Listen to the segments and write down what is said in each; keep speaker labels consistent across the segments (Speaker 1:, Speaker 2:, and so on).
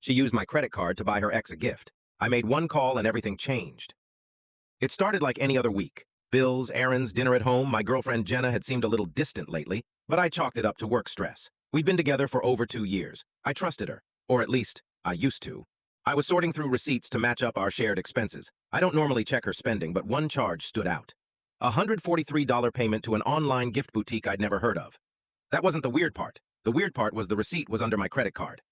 Speaker 1: She used my credit card to buy her ex a gift. I made one call and everything changed. It started like any other week. Bills, errands, dinner at home. My girlfriend Jenna had seemed a little distant lately, but I chalked it up to work stress. We'd been together for over 2 years. I trusted her, or at least, I used to. I was sorting through receipts to match up our shared expenses. I don't normally check her spending, but one charge stood out. A $143 payment to an online gift boutique I'd never heard of. That wasn't the weird part. The weird part was the receipt was under my credit card.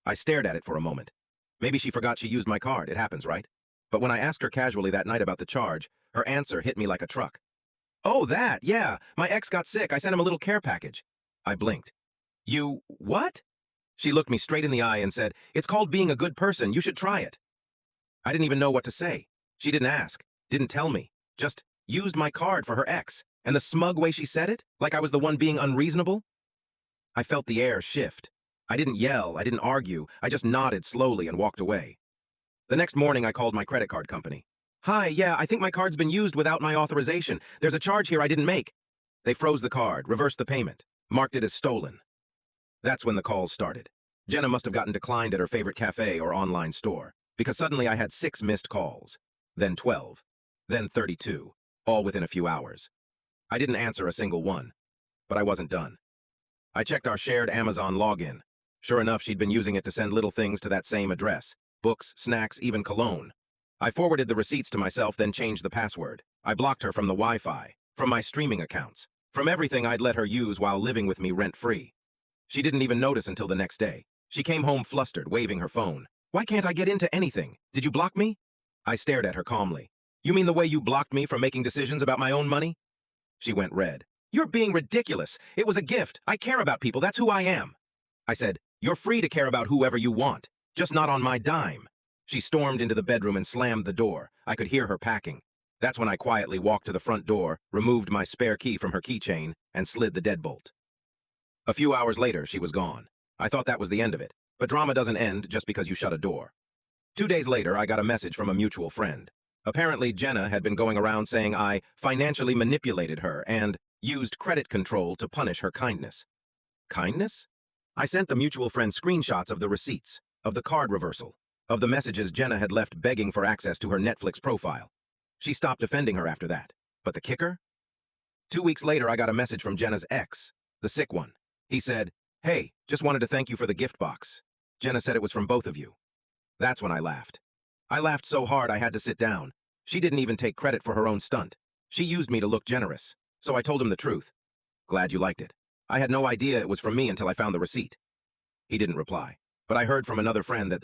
Speaker 1: I stared at it for a moment. Maybe she forgot she used my card. It happens, right? But when I asked her casually that night about the charge, her answer hit me like a truck. "Oh, that, yeah. My ex got sick. I sent him a little care package." I blinked. "You, what?" She looked me straight in the eye and said, "It's called being a good person. You should try it." I didn't even know what to say. She didn't ask, didn't tell me, just used my card for her ex. And the smug way she said it, like I was the one being unreasonable. I felt the air shift. I didn't yell, I didn't argue, I just nodded slowly and walked away. The next morning, I called my credit card company. "Hi, yeah, I think my card's been used without my authorization. There's a charge here I didn't make." They froze the card, reversed the payment, marked it as stolen. That's when the calls started. Jenna must have gotten declined at her favorite cafe or online store, because suddenly I had 6 missed calls, then 12, then 32, all within a few hours. I didn't answer a single one, but I wasn't done. I checked our shared Amazon login. Sure enough, she'd been using it to send little things to that same address. Books, snacks, even cologne. I forwarded the receipts to myself, then changed the password. I blocked her from the Wi-Fi, from my streaming accounts, from everything I'd let her use while living with me rent-free. She didn't even notice until the next day. She came home flustered, waving her phone. "Why can't I get into anything? Did you block me?" I stared at her calmly. "You mean the way you blocked me from making decisions about my own money?" She went red. "You're being ridiculous. It was a gift. I care about people. That's who I am." I said, "You're free to care about whoever you want, just not on my dime." She stormed into the bedroom and slammed the door. I could hear her packing. That's when I quietly walked to the front door, removed my spare key from her keychain, and slid the deadbolt. A few hours later, she was gone. I thought that was the end of it, but drama doesn't end just because you shut a door. 2 days later, I got a message from a mutual friend. Apparently, Jenna had been going around saying I financially manipulated her and used credit control to punish her kindness. Kindness? I sent the mutual friend screenshots of the receipts, of the card reversal, of the messages Jenna had left begging for access to her Netflix profile. She stopped defending her after that. But the kicker? 2 weeks later, I got a message from Jenna's ex, the sick one. He said, "Hey, just wanted to thank you for the gift box. Jenna said it was from both of you." That's when I laughed. I laughed so hard I had to sit down. She didn't even take credit for her own stunt. She used me to look generous. So I told him the truth. "Glad you liked it. I had no idea it was from me until I found the receipt." He didn't reply, but I heard from another friend that